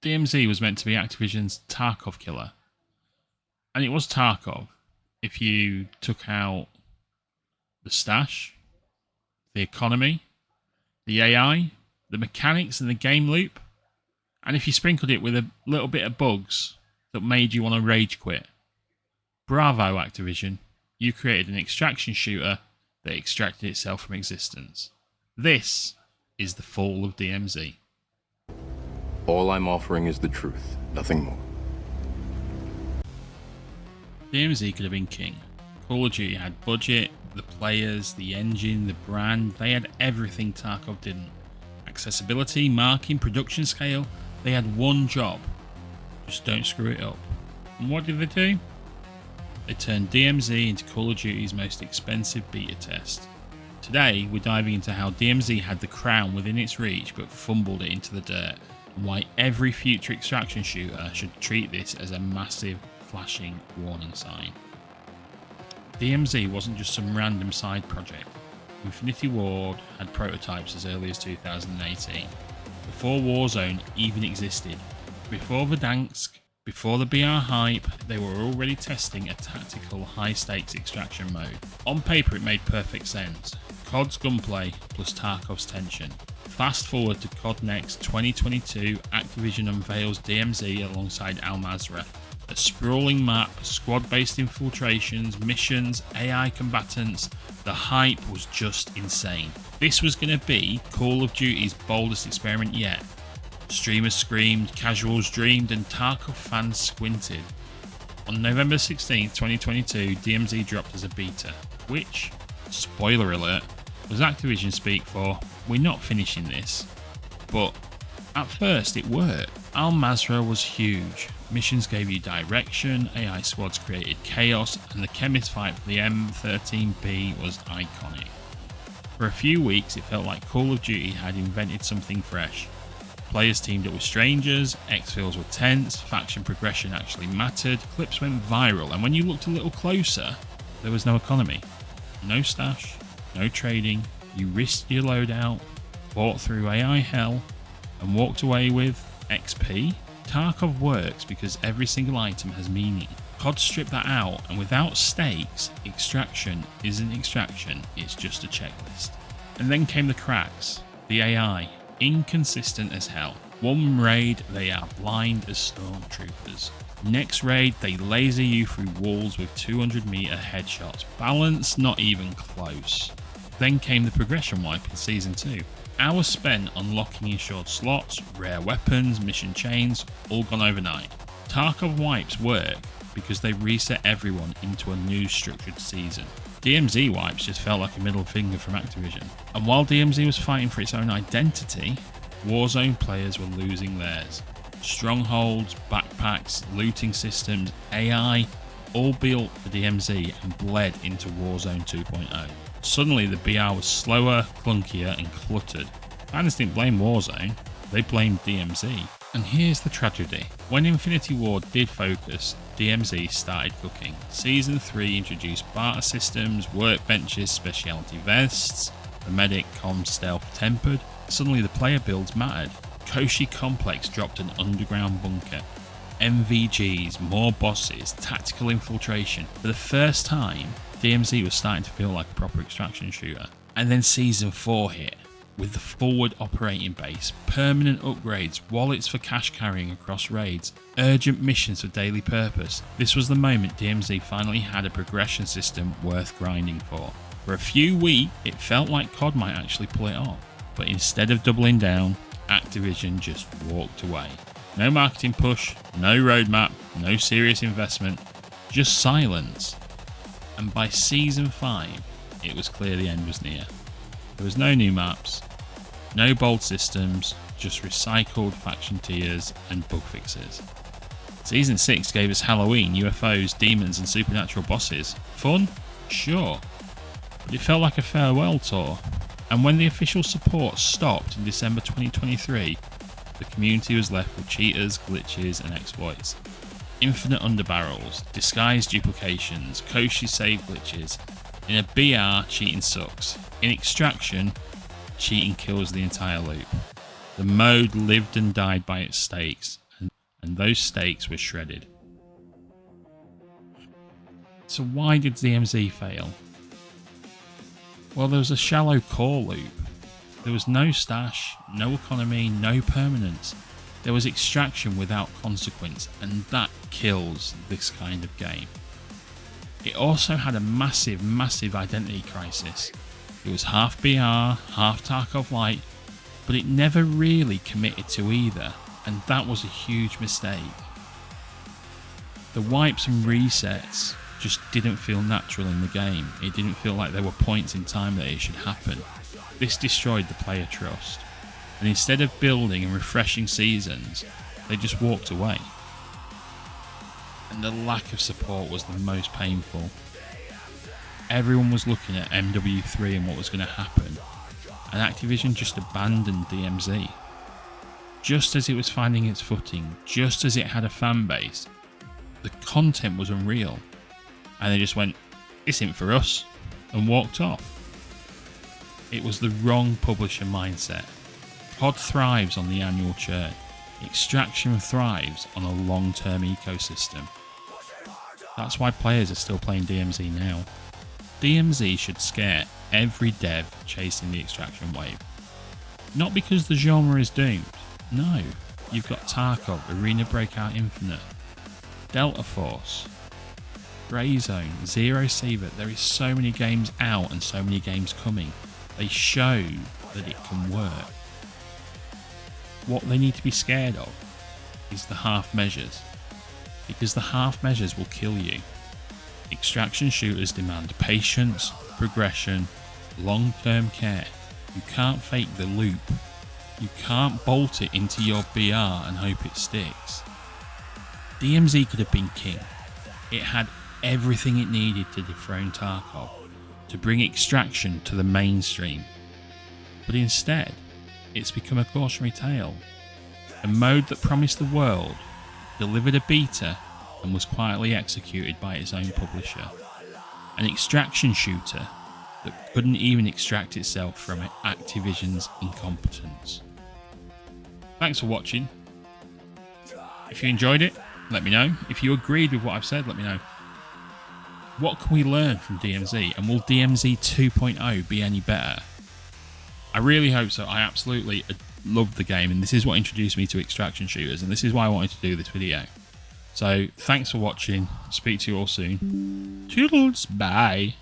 DMZ was meant to be Activision's Tarkov killer. And it was Tarkov if you took out the stash, the economy, the AI, the mechanics and the game loop, and if you sprinkled it with a little bit of bugs that made you want to rage quit. Bravo, Activision. You created an extraction shooter that extracted itself from existence. This is the fall of DMZ. All I'm offering is the truth, nothing more. DMZ could have been king. Call of Duty had budget, the players, the engine, the brand. They had everything Tarkov didn't. Accessibility, marking, production scale. They had one job. Just don't screw it up. And what did they do? They turned DMZ into Call of Duty's most expensive beta test. Today, we're diving into how DMZ had the crown within its reach but fumbled it into the dirt, and why every future extraction shooter should treat this as a massive, flashing warning sign. DMZ wasn't just some random side project. Infinity Ward had prototypes as early as 2018, before Warzone even existed. Before Verdansk, before the BR hype, they were already testing a tactical high-stakes extraction mode. On paper it made perfect sense. COD's gunplay plus Tarkov's tension. Fast forward to COD Next 2022, Activision unveils DMZ alongside Al Mazrah. A sprawling map, squad-based infiltrations, missions, AI combatants. The hype was just insane. This was going to be Call of Duty's boldest experiment yet. Streamers screamed, casuals dreamed, and Tarkov fans squinted. On November 16, 2022, DMZ dropped as a beta, which, spoiler alert, was Activision speak for, "We're not finishing this." But at first it worked. Al Mazrah was huge. Missions gave you direction, AI squads created chaos, and the chemist fight for the M13B was iconic. For a few weeks it felt like Call of Duty had invented something fresh. Players teamed up with strangers, exfils were tense, faction progression actually mattered, clips went viral, and when you looked a little closer, there was no economy. No stash, no trading, you risked your loadout, fought through AI hell, and walked away with XP? Tarkov works because every single item has meaning. COD stripped that out, and without stakes, extraction isn't extraction, it's just a checklist. And then came the cracks. The AI, inconsistent as hell. One raid, they are blind as stormtroopers. Next raid, they laser you through walls with 200-meter headshots. Balance, not even close. Then came the progression wipe in Season 2. Hours spent unlocking insured slots, rare weapons, mission chains, all gone overnight. Tarkov wipes work because they reset everyone into a new structured season. DMZ wipes just felt like a middle finger from Activision. And while DMZ was fighting for its own identity, Warzone players were losing theirs. Strongholds, backpacks, looting systems, AI, all built for DMZ and bled into Warzone 2.0. Suddenly the BR was slower, clunkier and cluttered. Fans didn't blame Warzone, they blamed DMZ. And here's the tragedy. When Infinity Ward did focus, DMZ started cooking. Season 3 introduced barter systems, workbenches, specialty vests, the medic comm stealth tempered. Suddenly the player builds mattered. Koshi Complex dropped an underground bunker. MVGs, more bosses, tactical infiltration. For the first time, DMZ was starting to feel like a proper extraction shooter. And then Season 4 hit, with the forward operating base, permanent upgrades, wallets for cash carrying across raids, urgent missions for daily purpose. This was the moment DMZ finally had a progression system worth grinding for. For a few weeks, it felt like COD might actually pull it off. But instead of doubling down, Activision just walked away. No marketing push, no roadmap, no serious investment, just silence. And by Season 5, it was clear the end was near. There was no new maps, no bold systems, just recycled faction tiers and bug fixes. Season 6 gave us Halloween, UFOs, demons and supernatural bosses. Fun? Sure. But it felt like a farewell tour. And when the official support stopped in December 2023, the community was left with cheaters, glitches and exploits. Infinite underbarrels, disguised duplications, Koshi save glitches. In a BR, cheating sucks. In extraction, cheating kills the entire loop. The mode lived and died by its stakes, and those stakes were shredded. So why did DMZ fail? Well, there was a shallow core loop. There was no stash, no economy, no permanence. There was extraction without consequence, and that kills this kind of game. It also had a massive, massive identity crisis. It was half BR, half Tarkov Lite, but it never really committed to either, and that was a huge mistake. The wipes and resets just didn't feel natural in the game. It didn't feel like there were points in time that it should happen. This destroyed the player trust, and instead of building and refreshing seasons, they just walked away. And the lack of support was the most painful. Everyone was looking at MW3 and what was going to happen, and Activision just abandoned DMZ. Just as it was finding its footing, just as it had a fan base, the content was unreal, and they just went, "This ain't for us," and walked off. It was the wrong publisher mindset. COD thrives on the annual churn. Extraction thrives on a long-term ecosystem. That's why players are still playing DMZ now. DMZ should scare every dev chasing the extraction wave. Not because the genre is doomed. No, you've got Tarkov, Arena Breakout Infinite, Delta Force, Grey Zone, Zero Saver. There is so many games out and so many games coming. They show that it can work. What they need to be scared of is the half measures, because the half measures will kill you. Extraction shooters demand patience, progression, long-term care. You can't fake the loop. You can't bolt it into your BR and hope it sticks. DMZ could have been king. It had everything it needed to dethrone Tarkov, to bring extraction to the mainstream. But instead, it's become a cautionary tale. A mode that promised the world, delivered a beta, and was quietly executed by its own publisher. An extraction shooter that couldn't even extract itself from Activision's incompetence. Thanks for watching. If you enjoyed it, let me know. If you agreed with what I've said, let me know. What can we learn from DMZ, and will DMZ 2.0 be any better? I really hope so. I absolutely love the game, and this is what introduced me to extraction shooters, and this is why I wanted to do this video. So thanks for watching. Speak to you all soon. Toodles, bye.